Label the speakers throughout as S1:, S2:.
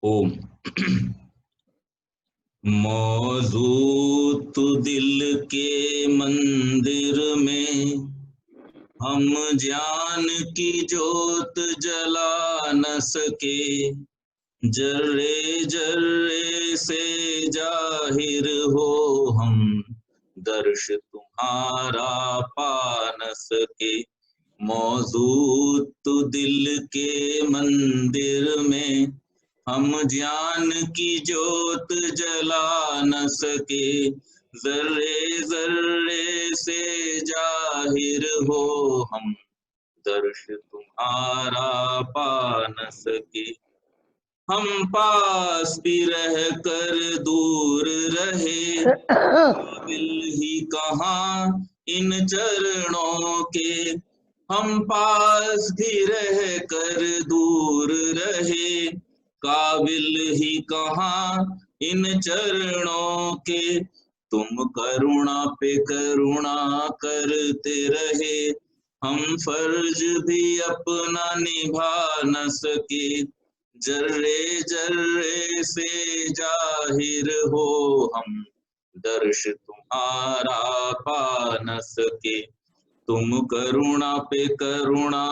S1: ओम। मौजूद तू दिल के मंदिर में, हम ज्ञान की जोत जला न सके। जर्रे जर्रे से जाहिर हो हम, दर्श तुम्हारा पा न सके। मौजूद तू दिल के मंदिर में, हम ज्ञान की जोत जला न सके। जर्रे जर्रे से जाहिर हो हम, दर्श तुम्हारा पा न सके। हम पास भी रह कर दूर रहे, काबिल ही कहाँ इन चरणों के। हम पास भी रह कर दूर रहे, काबिल ही कहाँ इन चरणों के। तुम करुणा पे करुणा करते रहे, हम फर्ज भी अपना निभा न सके। जर्रे जर्रे से जाहिर हो हम, दर्श तुम्हारा पा न सके। तुम करुणा पे करुणा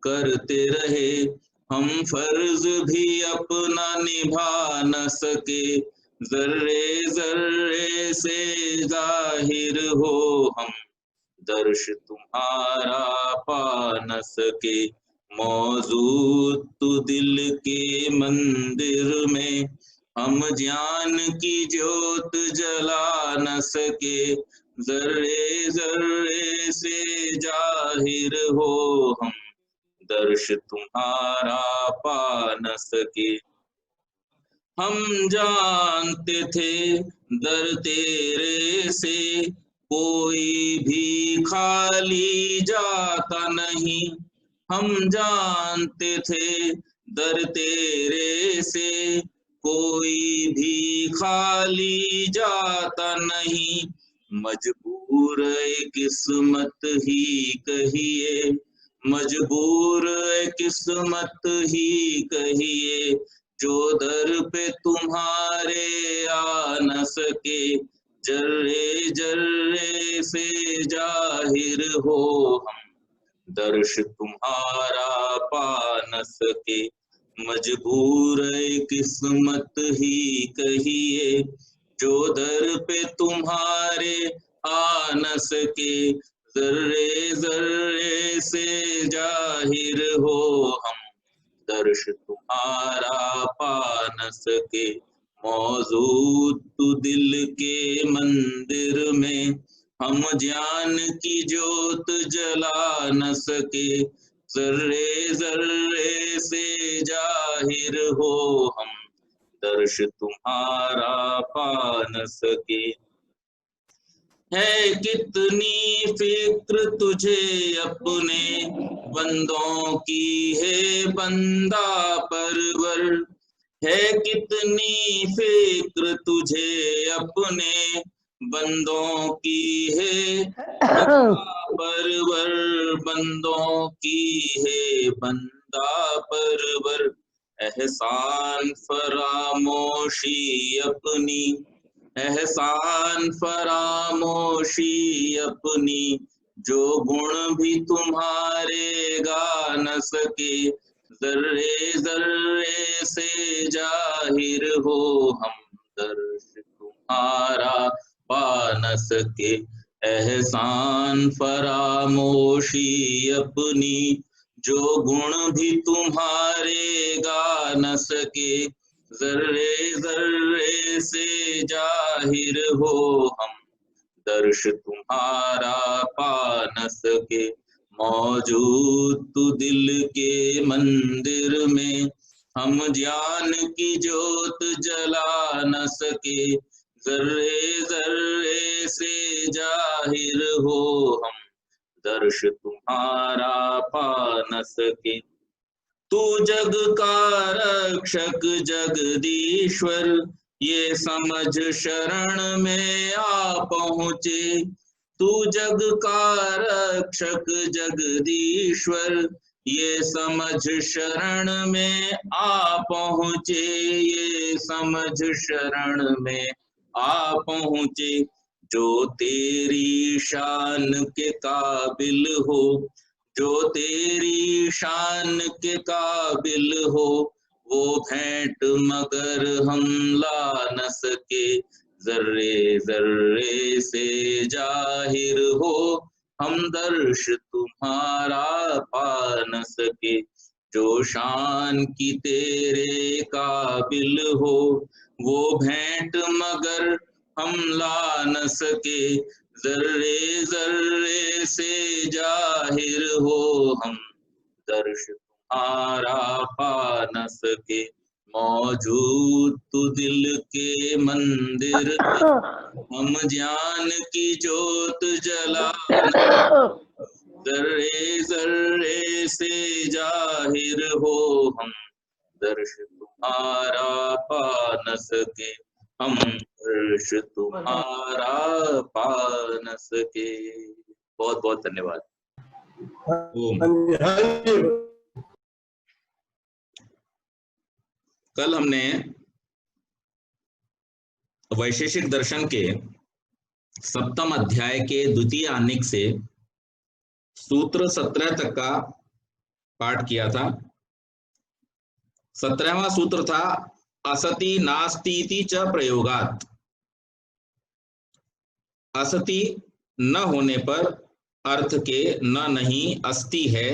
S1: करते रहे, हम फर्ज भी अपना निभा न सके। जर्रे जर्रे से जाहिर हो हम, दर्श तुम्हारा पा न सके। मौजूद तू दिल के मंदिर में, हम ज्ञान की जोत जला न सके। जर्रे जर्रे से जाहिर हो हम, दर्श तुम्हारा पा न सके। हम जानते थे दर तेरे से कोई भी खाली जाता नहीं। हम जानते थे दर तेरे से कोई भी खाली जाता नहीं। मजबूर किस्मत ही कहिए, मजबूर किस्मत ही कहिए, जो दर पे तुम्हारे आ न सके। जर्रे जर्रे से जाहिर हो हम, दर्श तुम्हारा पा न सके। मजबूर किस्मत ही कहिए, जो दर पे तुम्हारे आ न सके। जर्रे जर्रे से जाहिर हो हम, दर्श तुम्हारा पा न सके। मौजूद तू दिल के मंदिर में, हम ज्ञान की जोत जला न सके। जर्रे जर्रे से जाहिर हो हम, दर्श तुम्हारा पा न सके। है कितनी फिक्र तुझे अपने बंदों की, है बंदा परवर। है कितनी फिक्र तुझे अपने बंदों की, है बंदा परवर। बंदों की है बंदा परवर। एहसान फरामोशी अपनी, एहसान फरामोशी अपनी, जो गुण भी तुम्हारे गा न सके। जर्रे जर्रे से जाहिर हो हम, दर्श तुम्हारा पा न सके। एहसान फरामोशी अपनी, जो गुण भी तुम्हारे गा न सके। जर्रे जर्रे से जाहिर हो हम, दर्श तुम्हारा पा न सके। मौजूद तू दिल के मंदिर में, हम ज्ञान की जोत जला न सके। जर्रे जर्रे से जाहिर हो हम, दर्श तुम्हारा पा न सके। तू जग का रक्षक जगदीश्वर, ये समझ शरण में आ पहुँचे। तू जग का रक्षक जगदीश्वर, ये समझ शरण में आ पहुँचे, ये समझ शरण में आ पहुँचे, जो तेरी शान के काबिल हो, जो तेरी शान के काबिल हो, वो भेंट मगर हम ला न सके, जर्रे जर्रे से जाहिर हो, हम दर्श तुम्हारा पा न सके, जो शान की तेरे काबिल हो, वो भेंट मगर हम ला न सके, जर्रे जर्रे से जाहिर हो, हम दर्श तुम्हारा पा न सके, मौजूद तू दिल के मंदिर में, हम ज्ञान की जोत जलाना, जर्रे जर्रे से जाहिर हो, हम दर्श तुम्हारा पा न सके, हम दर्श तुम्हारा पा न सके। बहुत बहुत धन्यवाद। कल हमने वैशेषिक दर्शन के सप्तम अध्याय के द्वितीय आनिक से सूत्र 17 तक का पाठ किया था। 17वां सूत्र था असति नास्तीति च प्रयोगात। असति न होने पर अर्थ के न नहीं अस्ति है,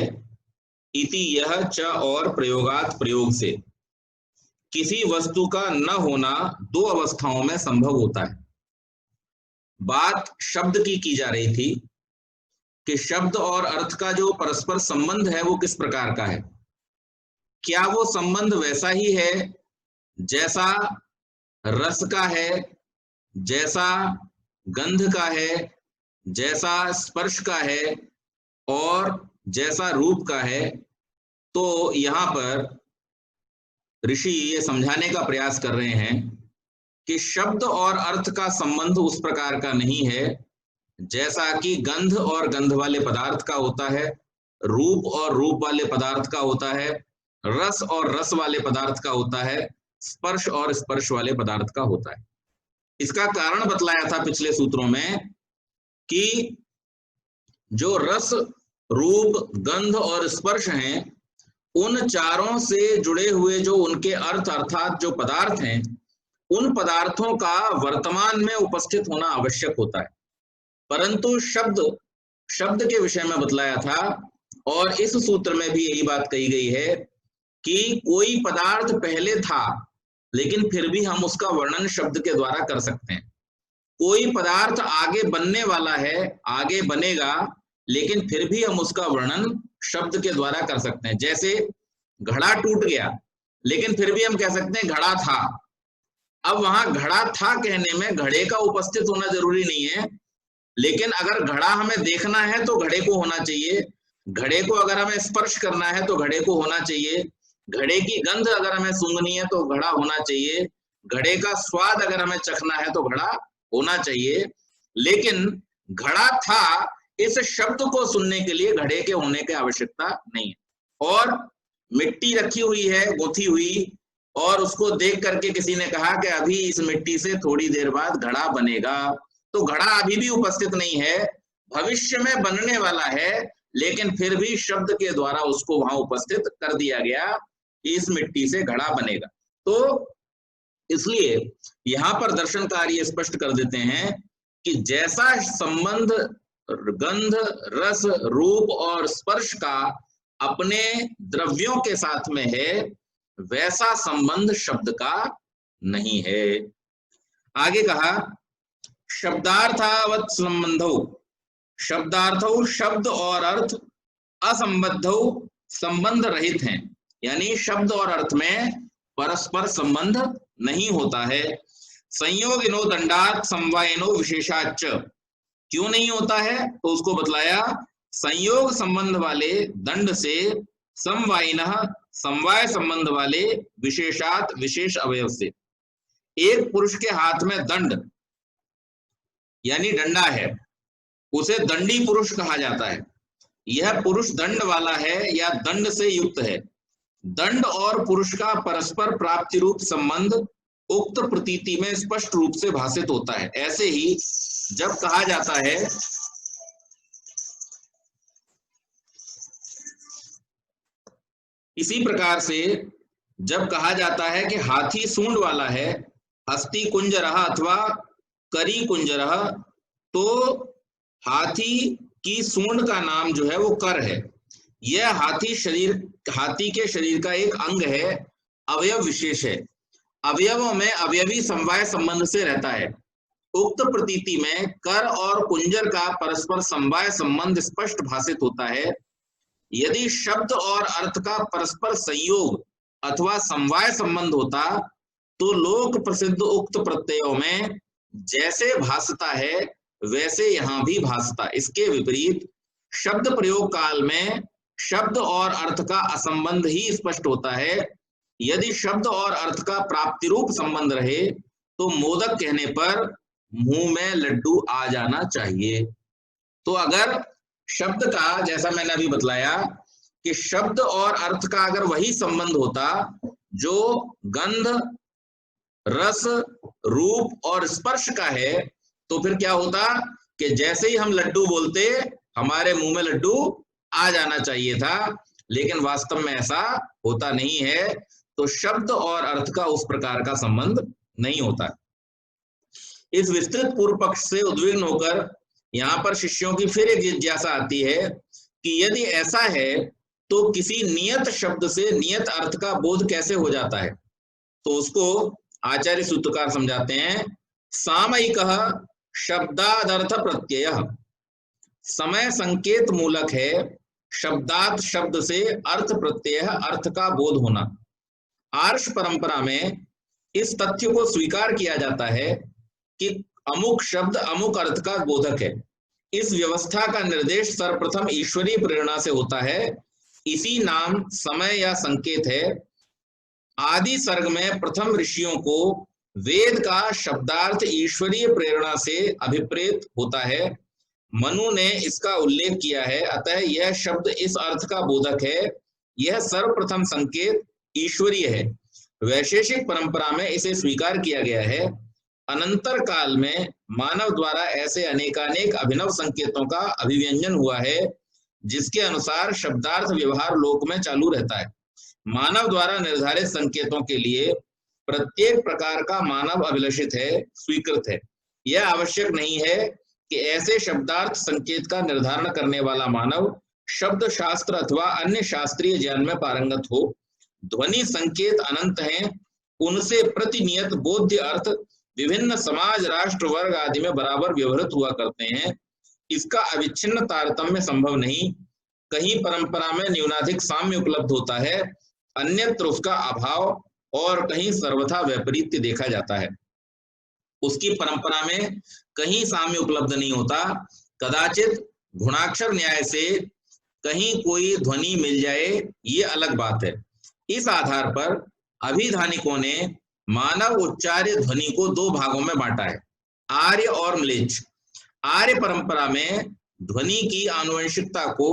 S1: इति यह च और प्रयोगात प्रयोग से। किसी वस्तु का न होना दो अवस्थाओं में संभव होता है। बात शब्द की जा रही थी कि शब्द और अर्थ का जो परस्पर संबंध है वो किस प्रकार का है। क्या वो संबंध वैसा ही है जैसा रस का है, जैसा गंध का है, जैसा स्पर्श का है और जैसा रूप का है। तो यहां पर ऋषि ये समझाने का प्रयास कर रहे हैं कि शब्द और अर्थ का संबंध उस प्रकार का नहीं है जैसा कि गंध और गंध वाले पदार्थ का होता है, रूप और रूप वाले पदार्थ का होता है, रस और रस वाले पदार्थ का होता है, स्पर्श और स्पर्श वाले पदार्थ का होता है। इसका कारण बतलाया था पिछले सूत्रों में कि जो रस, रूप, गंध और स्पर्श हैं, उन चारों से जुड़े हुए जो उनके अर्थ अर्थात जो पदार्थ हैं, उन पदार्थों का वर्तमान में उपस्थित होना आवश्यक होता है। परंतु शब्द के विषय में बतलाया था और इस सूत्र में भी यही बात कही गई है कि कोई पदार्थ पहले था लेकिन फिर भी हम उसका वर्णन शब्द के द्वारा कर सकते हैं। कोई पदार्थ आगे बनने वाला है, आगे बनेगा, लेकिन फिर भी हम उसका वर्णन शब्द के द्वारा कर सकते हैं। जैसे घड़ा टूट गया लेकिन फिर भी हम कह सकते हैं घड़ा था। अब वहां घड़ा था कहने में घड़े का उपस्थित होना जरूरी नहीं है, लेकिन अगर घड़ा हमें देखना है तो घड़े को होना चाहिए, घड़े को अगर हमें स्पर्श करना है तो घड़े को होना चाहिए, घड़े की गंध अगर हमें सूंघनी है तो घड़ा होना चाहिए, घड़े का स्वाद अगर हमें चखना है तो घड़ा होना चाहिए। लेकिन घड़ा था इस शब्द को सुनने के लिए घड़े के होने की आवश्यकता नहीं है। और मिट्टी रखी हुई है गोथी हुई, और उसको देख करके किसी ने कहा कि अभी इस मिट्टी से थोड़ी देर बाद घड़ा बनेगा, तो घड़ा अभी भी उपस्थित नहीं है, भविष्य में बनने वाला है, लेकिन फिर भी शब्द के द्वारा उसको वहां उपस्थित कर दिया गया कि इस मिट्टी से घड़ा बनेगा। तो इसलिए यहां पर दर्शनकार ये स्पष्ट कर देते हैं कि जैसा संबंध गंध, रस, रूप और स्पर्श का अपने द्रव्यों के साथ में है, वैसा संबंध शब्द का नहीं है। आगे कहा शब्दार्थावत् संबंधो, शब्दार्थो शब्द और अर्थ असंबद्धो संबंध रहित हैं, यानी शब्द और अर्थ में परस्पर संबंध नहीं होता है। संयोगिनो दंडात समवायनो विशेषाच्च, क्यों नहीं होता है तो उसको बतलाया संयोग संबंध वाले दंड से समवायिनः समवाय संबंध वाले विशेषात विशेष अवयव से। एक पुरुष के हाथ में दंड यानी डंडा है, उसे दंडी पुरुष कहा जाता है। यह पुरुष दंड वाला है या दंड से युक्त है। दंड और पुरुष का परस्पर प्राप्ति रूप संबंध उक्त प्रतीति में स्पष्ट रूप से भाषित होता है। ऐसे ही जब कहा जाता है इसी प्रकार से जब कहा जाता है कि हाथी सूंड वाला है, हस्ती कुंजरः अथवा करी कुंजरः, तो हाथी की सूंड का नाम जो है वो कर है। यह हाथी के शरीर का एक अंग है, अवयव विशेष है। अवयवों में अवयवी समवाय संबंध से रहता है। उक्त प्रतीति में कर और कुंजर का परस्पर समवाय संबंध स्पष्ट भाषित होता है। यदि शब्द और अर्थ का परस्पर संयोग अथवा समवाय संबंध होता तो लोक प्रसिद्ध उक्त प्रत्ययों में जैसे भासता है वैसे यहां भी भासता। इसके विपरीत शब्द प्रयोग काल में शब्द और अर्थ का असंबंध ही स्पष्ट होता है। यदि शब्द और अर्थ का प्राप्ति रूप संबंध रहे तो मोदक कहने पर मुंह में लड्डू आ जाना चाहिए। तो अगर शब्द का, जैसा मैंने अभी बतलाया कि शब्द और अर्थ का अगर वही संबंध होता जो गंध, रस, रूप और स्पर्श का है, तो फिर क्या होता कि जैसे ही हम लड्डू बोलते हमारे मुंह में लड्डू आ जाना चाहिए था, लेकिन वास्तव में ऐसा होता नहीं है। तो शब्द और अर्थ का उस प्रकार का संबंध नहीं होता। इस विस्तृत पूर्व पक्ष से उद्विग्न होकर यहाँ पर शिष्यों की फिर एक जिज्ञासा आती है कि यदि ऐसा है तो किसी नियत शब्द से नियत अर्थ का बोध कैसे हो जाता है। तो उसको आचार्य सूत्रकार समझाते हैं, सामयिकः शब्दादर्थ प्रत्ययः, समय संकेत मूलक है शब्दात शब्द से अर्थ प्रत्यय अर्थ का बोध होना। आर्ष परंपरा में इस तथ्य को स्वीकार किया जाता है कि अमुक शब्द अमुक अर्थ का बोधक है। इस व्यवस्था का निर्देश सर्वप्रथम ईश्वरीय प्रेरणा से होता है। इसी नाम समय या संकेत है। आदि सर्ग में प्रथम ऋषियों को वेद का शब्दार्थ ईश्वरीय प्रेरणा से अभिप्रेत होता है। मनु ने इसका उल्लेख किया है, अतः यह शब्द इस अर्थ का बोधक है। यह सर्वप्रथम संकेत ईश्वरीय है। वैशेषिक परंपरा में इसे स्वीकार किया गया है। अनंतर काल में मानव द्वारा ऐसे अनेकानेक अभिनव संकेतों का अभिव्यंजन हुआ है जिसके अनुसार शब्दार्थ व्यवहार लोक में चालू रहता है। मानव द्वारा निर्धारित संकेतों के लिए प्रत्येक प्रकार का मानव अभिलषित है, स्वीकृत है। यह आवश्यक नहीं है कि ऐसे शब्दार्थ संकेत का निर्धारण करने वाला मानव शब्द शास्त्र अथवा अन्य शास्त्रीय ज्ञान में पारंगत हो। ध्वनि संकेत अनंत हैं, उनसे प्रतिनियत बोध्य अर्थ विभिन्न समाज, राष्ट्र, वर्ग आदि में बराबर व्यवहृत हुआ करते हैं। इसका अविच्छिन्न तारतम्य संभव नहीं। कहीं परंपरा में न्यूनाधिक साम्य उपलब्ध होता है, अन्यत्र उसका अभाव और कहीं सर्वथा वैपरीत्य देखा जाता है। उसकी परंपरा में कहीं साम्य उपलब्ध नहीं होता। कदाचित गुणाक्षर न्याय से कहीं कोई ध्वनि मिल जाए, ये अलग बात है। इस आधार पर अभिधानिकों ने मानव उच्चार्य ध्वनि को दो भागों में बांटा है, आर्य और म्लेच्छ। आर्य परंपरा में ध्वनि की आनुवंशिकता को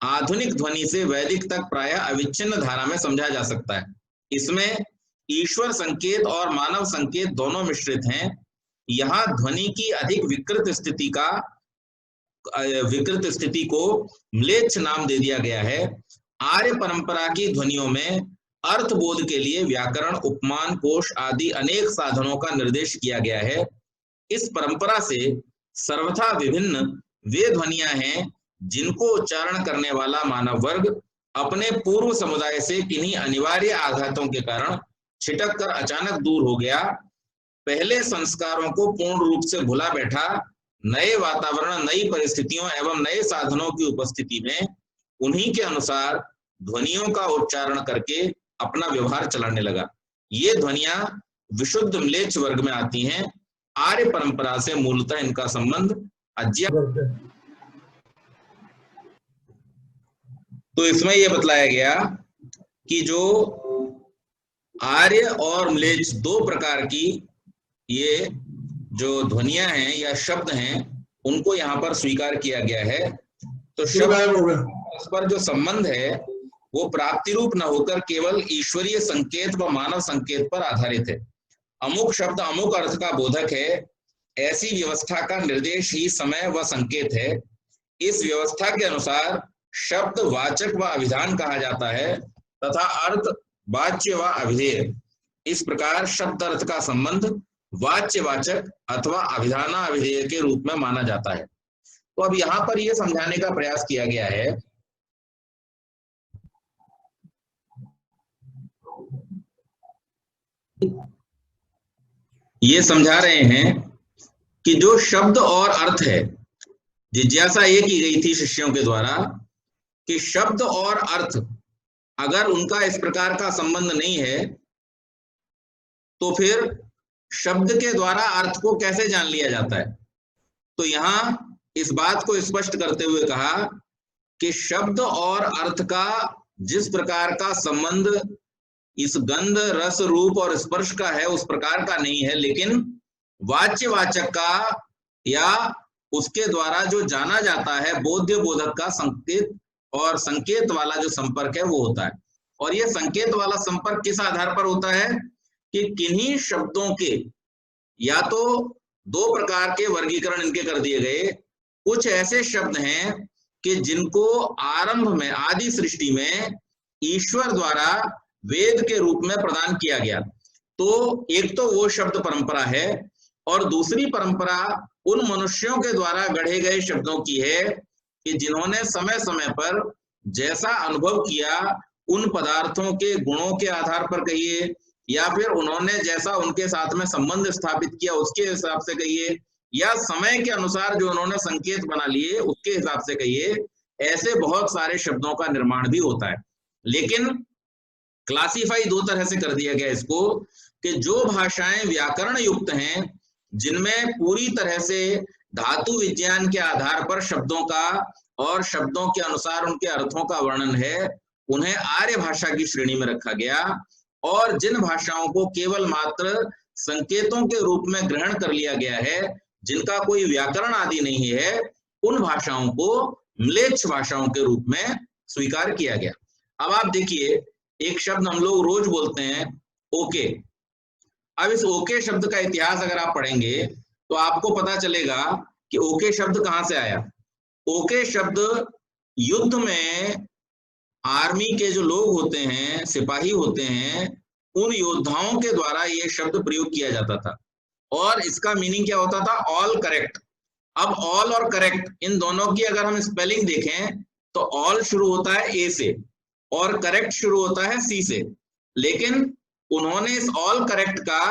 S1: आधुनिक ध्वनि से वैदिक तक प्रायः अविच्छिन्न धारा में समझा जा सकता है। इसमें ईश्वर संकेत और मानव संकेत दोनों मिश्रित हैं। यहाँ ध्वनि की अधिक विकृत स्थिति को म्लेच्छ नाम दे दिया गया है। आर्य परंपरा की ध्वनियों में अर्थबोध के लिए व्याकरण, उपमान, कोश आदि अनेक साधनों का निर्देश किया गया है। इस परंपरा से सर्वथा विभिन्न वे ध्वनियां हैं जिनको उच्चारण करने वाला मानव वर्ग अपने पूर्व समुदाय से किन्हीं अनिवार्य आघातों के कारण छिटक कर अचानक दूर हो गया। पहले संस्कारों को पूर्ण रूप से भुला बैठा, नए वातावरण, नई परिस्थितियों एवं नए साधनों की उपस्थिति में उन्हीं के अनुसार ध्वनियों का उच्चारण करके अपना व्यवहार चलाने लगा। ये ध्वनियां विशुद्ध म्लेच्छ वर्ग में आती हैं। आर्य परंपरा से मूलतः इनका संबंध अज्ञात। तो इसमें यह बतलाया गया कि जो आर्य और म्लेच्छ दो प्रकार की ये जो ध्वनियां हैं या शब्द हैं, उनको यहाँ पर स्वीकार किया गया है। तो शब्द परस्पर जो संबंध है वो प्राप्ति रूप न होकर केवल ईश्वरीय संकेत व मानव संकेत पर आधारित है। अमुक शब्द अमुक अर्थ का बोधक है, ऐसी व्यवस्था का निर्देश ही समय व संकेत है। इस व्यवस्था के अनुसार शब्द वाचक व अभिधान कहा जाता है तथा अर्थ वाच्य व अभिधेय। इस प्रकार शब्द अर्थ का संबंध वाच्य वाचक अथवा अभिधाना अभिधेय के रूप में माना जाता है। तो अब यहां पर यह समझाने का प्रयास किया गया है ये समझा रहे हैं कि जो शब्द और अर्थ है, जिज्ञासा ये की गई थी शिष्यों के द्वारा कि शब्द और अर्थ अगर उनका इस प्रकार का संबंध नहीं है तो फिर शब्द के द्वारा अर्थ को कैसे जान लिया जाता है। तो यहां इस बात को स्पष्ट करते हुए कहा कि शब्द और अर्थ का जिस प्रकार का संबंध इस गंध रस रूप और स्पर्श का है उस प्रकार का नहीं है, लेकिन वाच्य वाचक का या उसके द्वारा जो जाना जाता है बोध्य बोधक का संकेत और संकेत वाला जो संपर्क है वो होता है। और ये संकेत वाला संपर्क किस आधार पर होता है कि किन्हीं शब्दों के या तो दो प्रकार के वर्गीकरण इनके कर दिए गए। कुछ ऐसे शब्द हैं कि जिनको आरंभ में आदि सृष्टि में ईश्वर द्वारा वेद के रूप में प्रदान किया गया। तो एक तो वो शब्द परंपरा है और दूसरी परंपरा उन मनुष्यों के द्वारा गढ़े गए शब्दों की है कि जिन्होंने समय समय पर जैसा अनुभव किया उन पदार्थों के गुणों के आधार पर कहिए या फिर उन्होंने जैसा उनके साथ में संबंध स्थापित किया उसके हिसाब से कहिए या समय के अनुसार जो उन्होंने संकेत बना लिए उसके हिसाब से कहिए, ऐसे बहुत सारे शब्दों का निर्माण भी होता है। लेकिन क्लासिफाई दो तरह से कर दिया गया इसको कि जो भाषाएं व्याकरण युक्त हैं, जिनमें पूरी तरह से धातु विज्ञान के आधार पर शब्दों का और शब्दों के अनुसार उनके अर्थों का वर्णन है, उन्हें आर्य भाषा की श्रेणी में रखा गया। और जिन भाषाओं को केवल मात्र संकेतों के रूप में ग्रहण कर लिया गया है, जिनका कोई व्याकरण आदि नहीं है, उन भाषाओं को म्लेच्छ भाषाओं के रूप में स्वीकार किया गया। अब आप देखिए, एक शब्द हम लोग रोज बोलते हैं ओके। अब इस ओके शब्द का इतिहास अगर आप पढ़ेंगे तो आपको पता चलेगा कि ओके शब्द कहां से आया। ओके शब्द युद्ध में आर्मी के जो लोग होते हैं, सिपाही होते हैं, उन योद्धाओं के द्वारा ये शब्द प्रयोग किया जाता था और इसका मीनिंग क्या होता था, ऑल करेक्ट। अब ऑल और करेक्ट इन दोनों की अगर हम स्पेलिंग देखें तो ऑल शुरू होता है ए से और करेक्ट शुरू होता है सी से, लेकिन उन्होंने इस ऑल करेक्ट का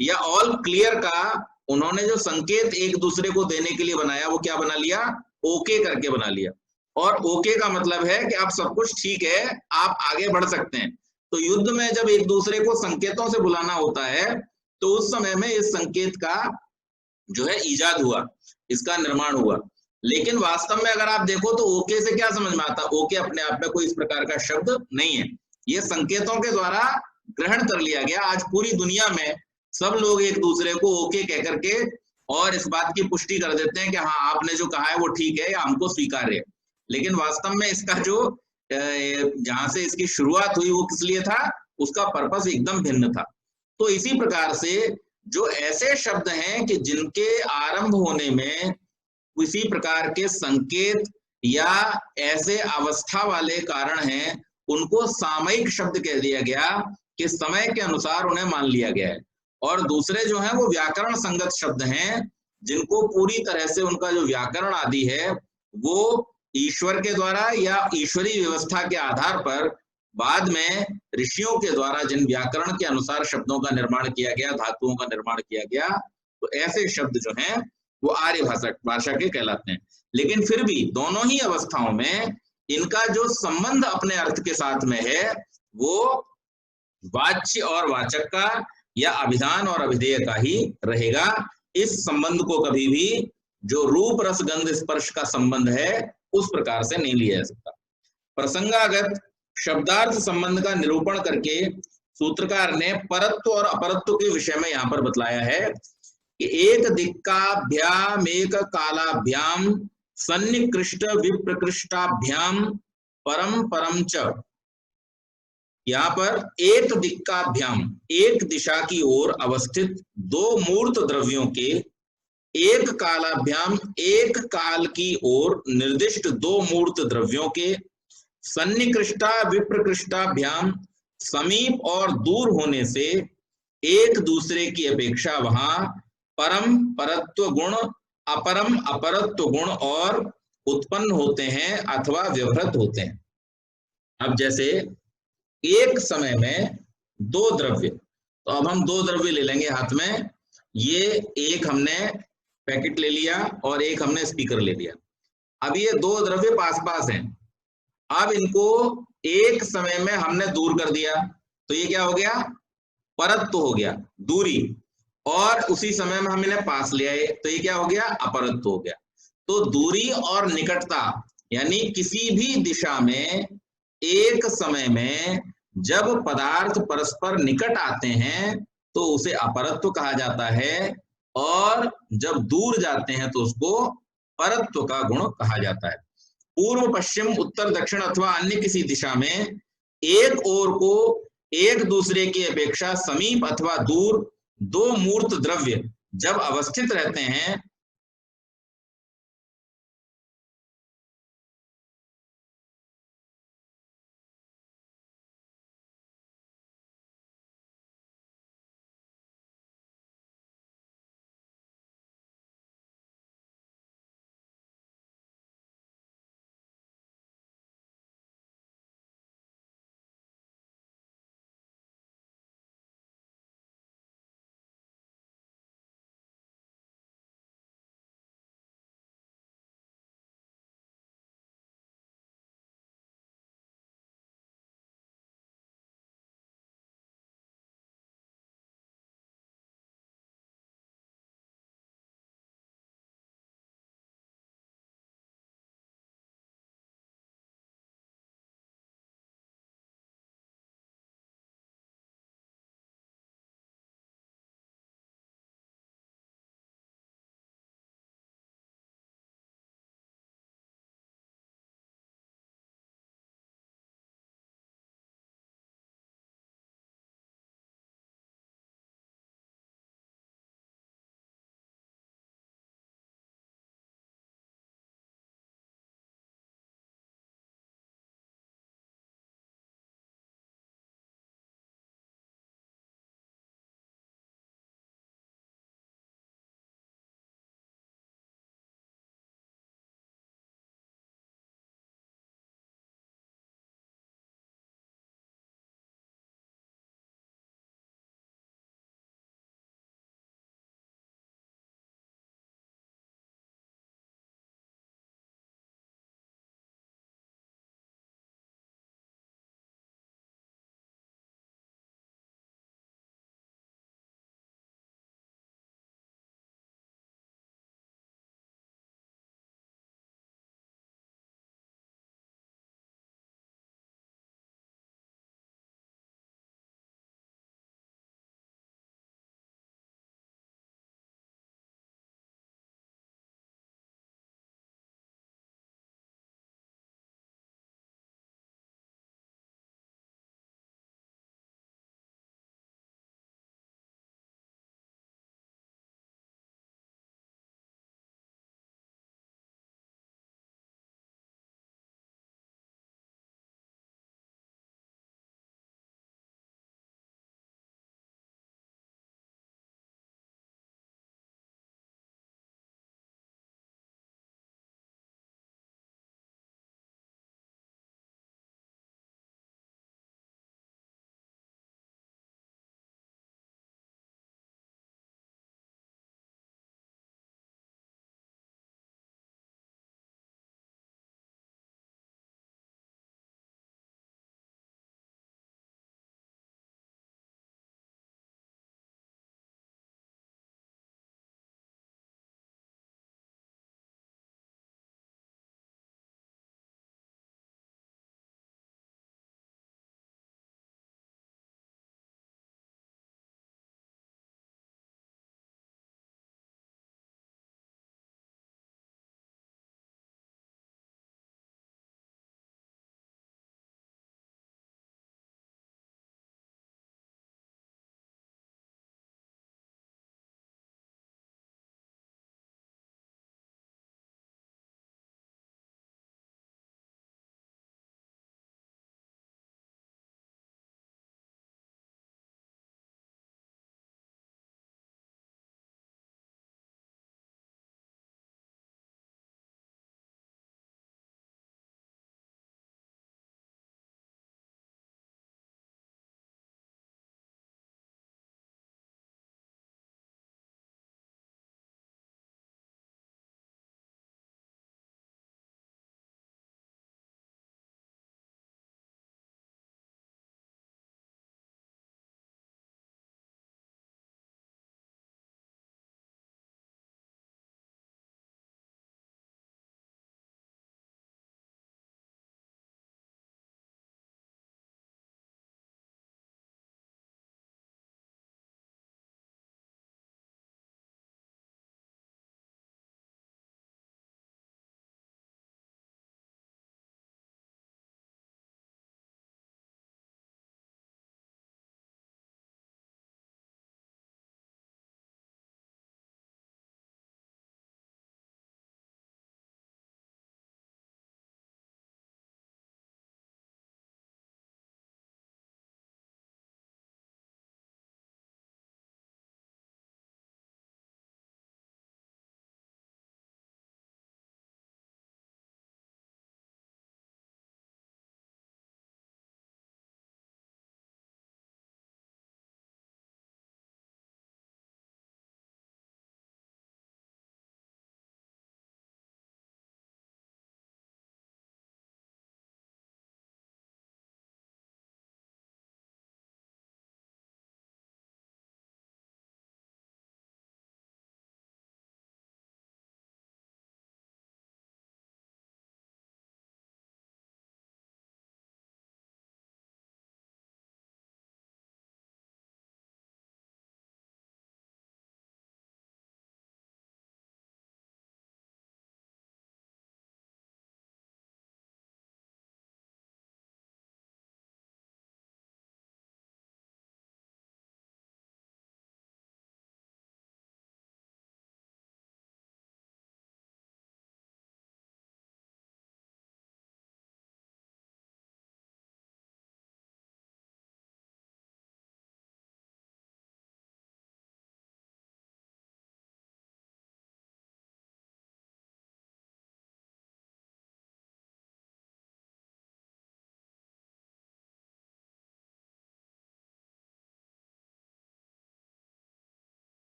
S1: या ऑल क्लियर का उन्होंने जो संकेत एक दूसरे को देने के लिए बनाया वो क्या बना लिया, ओके करके बना लिया। और ओके का मतलब है कि आप सब कुछ ठीक है, आप आगे बढ़ सकते हैं। तो युद्ध में जब एक दूसरे को संकेतों से बुलाना होता है तो उस समय में इस संकेत का जो है ईजाद हुआ, इसका निर्माण हुआ। लेकिन वास्तव में अगर आप देखो तो ओके से क्या समझ में आता, ओके अपने आप में कोई इस प्रकार का शब्द नहीं है, ये संकेतों के द्वारा ग्रहण कर लिया गया। आज पूरी दुनिया में सब लोग एक दूसरे को ओके कह करके और इस बात की पुष्टि कर देते हैं कि हाँ आपने जो कहा है वो ठीक है या हमको स्वीकार्य है। लेकिन वास्तव में इसका जो जहां से इसकी शुरुआत हुई वो किस लिए था, उसका पर्पस एकदम भिन्न था। तो इसी प्रकार से जो ऐसे शब्द हैं कि जिनके आरंभ होने में किसी प्रकार के संकेत या ऐसे अवस्था वाले कारण हैं, उनको सामयिक शब्द कह दिया गया कि समय के अनुसार उन्हें मान लिया गया है। और दूसरे जो हैं वो व्याकरण संगत शब्द हैं, जिनको पूरी तरह से उनका जो व्याकरण आदि है वो ईश्वर के द्वारा या ईश्वरीय व्यवस्था के आधार पर बाद में ऋषियों के द्वारा जिन व्याकरण के अनुसार शब्दों का निर्माण किया गया, धातुओं का निर्माण किया गया, तो ऐसे शब्द जो हैं वो आर्य भाषा के कहलाते हैं। लेकिन फिर भी दोनों ही अवस्थाओं में इनका जो संबंध अपने अर्थ के साथ में है वो वाच्य और वाचक का या अभिधान और अभिधेय का ही रहेगा। इस संबंध को कभी भी जो रूप रस गंध स्पर्श का संबंध है उस प्रकार से नहीं लिया जा सकता। प्रसंगागत शब्दार्थ संबंध का निरूपण करके सूत्रकार ने परत्व और अपरत्व के विषय में यहाँ पर बतलाया है कि एक दिक्काभ्याम एक कालाभ्याम सन्निकृष्ट विप्रकृष्टाभ्याम परम परम च। यहाँ पर एक दिक्काभ्याम, एक दिशा की ओर अवस्थित दो मूर्त द्रव्यों के, एक कालाभ्याम, एक काल की ओर निर्दिष्ट दो मूर्त द्रव्यों के, सन्निकृष्टा विप्रकृष्टाभ्याम, समीप और दूर होने से एक दूसरे की अपेक्षा वहां परम परत्व गुण, अपरम अपरत्व गुण और उत्पन्न होते हैं अथवा व्यवहृत होते हैं। अब जैसे एक समय में दो द्रव्य, तो अब हम दो द्रव्य ले लेंगे हाथ में। ये एक हमने पैकेट ले लिया और एक हमने स्पीकर ले लिया। अब ये दो द्रव्य पास पास हैं। अब इनको एक समय में हमने दूर कर दिया, तो ये क्या हो गया? परत्व हो गया, दूरी। और उसी समय में हम इन्हें पास ले आए, तो ये क्या हो गया? अपरत्व हो गया। तो दूरी और निकटता, यानी किसी भी दिशा में एक समय में जब पदार्थ परस्पर निकट आते हैं तो उसे अपरत्व कहा जाता है, और जब दूर जाते हैं तो उसको परत्व का गुण कहा जाता है। पूर्व पश्चिम उत्तर दक्षिण अथवा अन्य किसी दिशा में एक ओर को एक दूसरे की अपेक्षा समीप अथवा दूर दो मूर्त द्रव्य जब अवस्थित रहते हैं